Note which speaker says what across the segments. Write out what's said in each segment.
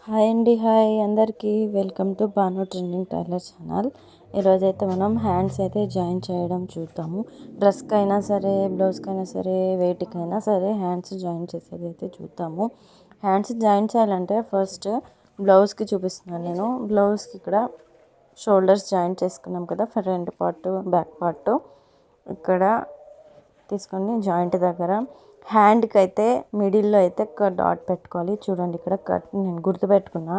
Speaker 1: Hi అండి, hi అందరికీ. Welcome to Banu trending tailor channel. ఈరోజైతే మనం హ్యాండ్స్ అయితే జాయిన్ చేయడం చూద్దాము. డ్రెస్కి అయినా సరే, బ్లౌజ్కి అయినా సరే, వేటికైనా సరే హ్యాండ్స్ జాయిన్ చేసేది అయితే చూద్దాము. హ్యాండ్స్ జాయిన్ చేయాలంటే ఫస్ట్ బ్లౌజ్కి చూపిస్తున్నాను నేను. బ్లౌజ్కి ఇక్కడ షోల్డర్స్ జాయిన్ చేసుకున్నాం కదా, ఫ్రంట్ పార్ట్ బ్యాక్ పార్ట్ ఇక్కడ తీసుకొని జాయింట్ దగ్గర హ్యాండ్కి అయితే మిడిల్లో అయితే ఒక డాట్ పెట్టుకోవాలి. చూడండి, ఇక్కడ కట్ నేను గుర్తుపెట్టుకున్నా.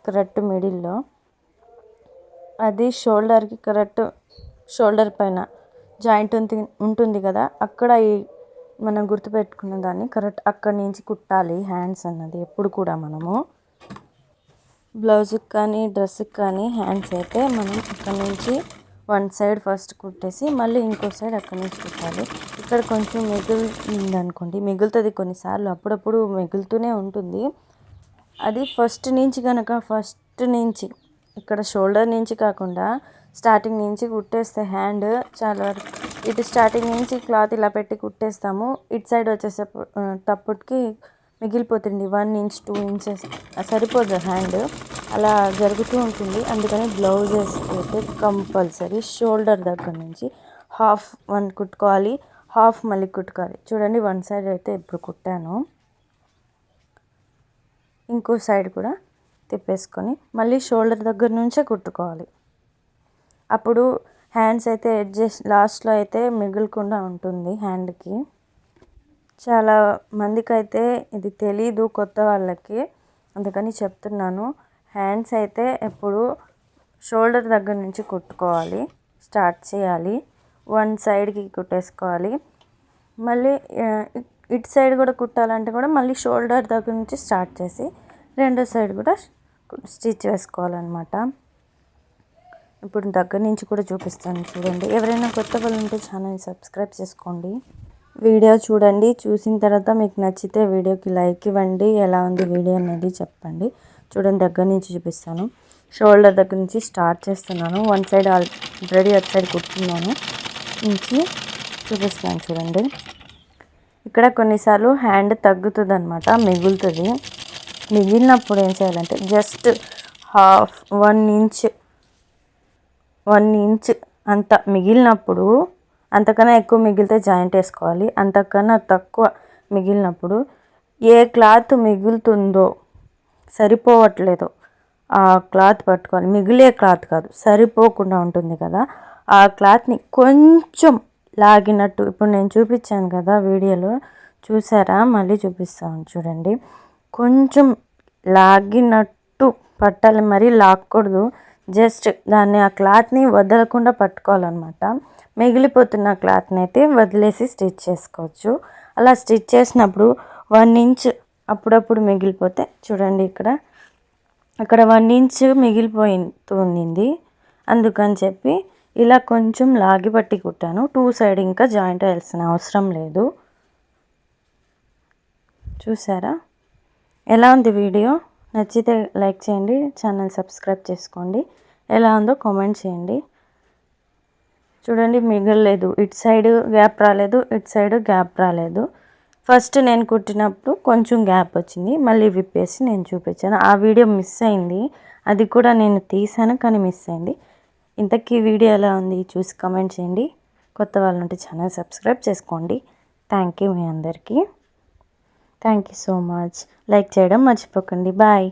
Speaker 1: కరెక్ట్ మిడిల్లో అది షోల్డర్కి కరెక్ట్ షోల్డర్ పైన జాయింట్ ఉంటుంది కదా, అక్కడ మనం గుర్తుపెట్టుకున్న దాన్ని కరెక్ట్ అక్కడి నుంచి కుట్టాలి. హ్యాండ్స్ అన్నది ఎప్పుడు కూడా మనము బ్లౌజ్కి కానీ డ్రెస్కి కానీ హ్యాండ్స్ అయితే మనం అక్కడి నుంచి వన్ సైడ్ ఫస్ట్ కుట్టేసి మళ్ళీ ఇంకో సైడ్ అక్కడి నుంచి కుట్టాలి. ఇక్కడ కొంచెం మిగులుతుంది మిగులుతుంది కొన్నిసార్లు, అప్పుడప్పుడు మిగులుతూనే ఉంటుంది. అది ఫస్ట్ నుంచి ఇక్కడ షోల్డర్ నుంచి కాకుండా స్టార్టింగ్ నుంచి కుట్టేస్తే హ్యాండ్ చాలా వరకు ఇటు స్టార్టింగ్ నుంచి క్లాత్ ఇలా పెట్టి కుట్టేస్తాము. ఇటు సైడ్ వచ్చేసేటప్పటికి మిగిలిపోతుంది 1 ఇంచ్ 2 ఇంచెస్, సరిపోదు హ్యాండ్. అలా జరుగుతూ ఉంటుంది. అందుకని బ్లౌజెస్ అయితే కంపల్సరీ షోల్డర్ దగ్గర నుంచి హాఫ్ 1 కుట్టుకోవాలి, హాఫ్ మళ్ళీ కుట్టుకోవాలి. చూడండి, 1 సైడ్ అయితే ఇప్పుడు కుట్టాను, ఇంకో సైడ్ కూడా తిప్పేసుకొని మళ్ళీ షోల్డర్ దగ్గర నుంచే కుట్టుకోవాలి. అప్పుడు హ్యాండ్స్ అయితే అడ్జస్ట్ లాస్ట్లో అయితే మిగలకుండా ఉంటుంది హ్యాండ్కి. చాలా మందికి అయితే ఇది తెలీదు, కొత్త వాళ్ళకి, అందుకని చెప్తున్నాను. హ్యాండ్స్ అయితే ఎప్పుడు షోల్డర్ దగ్గర నుంచి కుట్టుకోవాలి, స్టార్ట్ చేయాలి. 1 సైడ్కి కుట్టేసుకోవాలి. మళ్ళీ ఇటు సైడ్ కూడా కుట్టాలంటే కూడా మళ్ళీ షోల్డర్ దగ్గర నుంచి స్టార్ట్ చేసి రెండో సైడ్ కూడా స్టిచ్ వేసుకోవాలన్నమాట. ఇప్పుడు దగ్గర నుంచి కూడా చూపిస్తాను, చూడండి. ఎవరైనా కొత్త వాళ్ళు ఉంటే ఛానల్ని సబ్స్క్రైబ్ చేసుకోండి. వీడియో చూడండి, చూసిన తర్వాత మీకు నచ్చితే వీడియోకి లైక్ ఇవ్వండి. ఎలా ఉంది వీడియో అనేది చెప్పండి. చూడండి, దగ్గర నుంచి చూపిస్తాను. షోల్డర్ దగ్గర నుంచి స్టార్ట్ చేస్తున్నాను. 1 సైడ్ ఆల్రెడీ అటు సైడ్ కుట్టున్నాను నుంచి చూపిస్తున్నాను. చూడండి, ఇక్కడ కొన్నిసార్లు హ్యాండ్ తగ్గుతుంది అనమాట, మిగులుతుంది. మిగిలినప్పుడు ఏం చేయాలంటే జస్ట్ హాఫ్ 1 ఇంచ్ అంత మిగిలినప్పుడు, అంతకన్నా ఎక్కువ మిగిలితే జాయింట్ వేసుకోవాలి. అంతకన్నా తక్కువ మిగిలినప్పుడు ఏ క్లాత్ మిగులుతుందో, సరిపోవట్లేదు, ఆ క్లాత్ పట్టుకోవాలి. మిగిలే క్లాత్ కాదు, సరిపోకుండా ఉంటుంది కదా, ఆ క్లాత్ని కొంచెం లాగినట్టు, ఇప్పుడు నేను చూపించాను కదా వీడియోలో, చూసారా? మళ్ళీ చూపిస్తాను చూడండి. కొంచెం లాగినట్టు పట్టాలి, మరీ లాక్కూడదు. జస్ట్ దాన్ని ఆ క్లాత్ని వదలకుండా పట్టుకోవాలన్నమాట. మిగిలిపోతున్న క్లాత్ని అయితే వదిలేసి స్టిచ్ చేసుకోవచ్చు. అలా స్టిచ్ చేసినప్పుడు 1 ఇంచ్ అప్పుడప్పుడు మిగిలిపోతే, చూడండి అక్కడ 1 ఇంచ్ మిగిలిపోతుంది. అందుకని చెప్పి ఇలా కొంచెం లాగి పట్టి కుట్టాను. 2 సైడ్ ఇంకా జాయింట్ వేయాల్సిన అవసరం లేదు. చూసారా? ఎలా ఉంది వీడియో? నచ్చితే లైక్ చేయండి, ఛానల్ సబ్స్క్రైబ్ చేసుకోండి. ఎలా ఉందో కామెంట్ చేయండి. చూడండి, మిగలలేదు, ఇటు సైడ్ గ్యాప్ రాలేదు, ఇటు సైడ్ గ్యాప్ రాలేదు. ఫస్ట్ నేను కుట్టినప్పుడు కొంచెం గ్యాప్ వచ్చింది, మళ్ళీ విప్పేసి నేను చూపించాను. ఆ వీడియో మిస్ అయింది, అది కూడా నేను తీసాను కానీ మిస్ అయింది. ఇంతకీ వీడియో ఎలా ఉంది చూసి కామెంట్ చేయండి. కొత్త వాళ్ళు ఉంటే ఛానల్ సబ్స్క్రైబ్ చేసుకోండి. థ్యాంక్ యూ మీ అందరికీ. Thank you so much. Like చేయడం మర్చిపోకండి. బాయ్.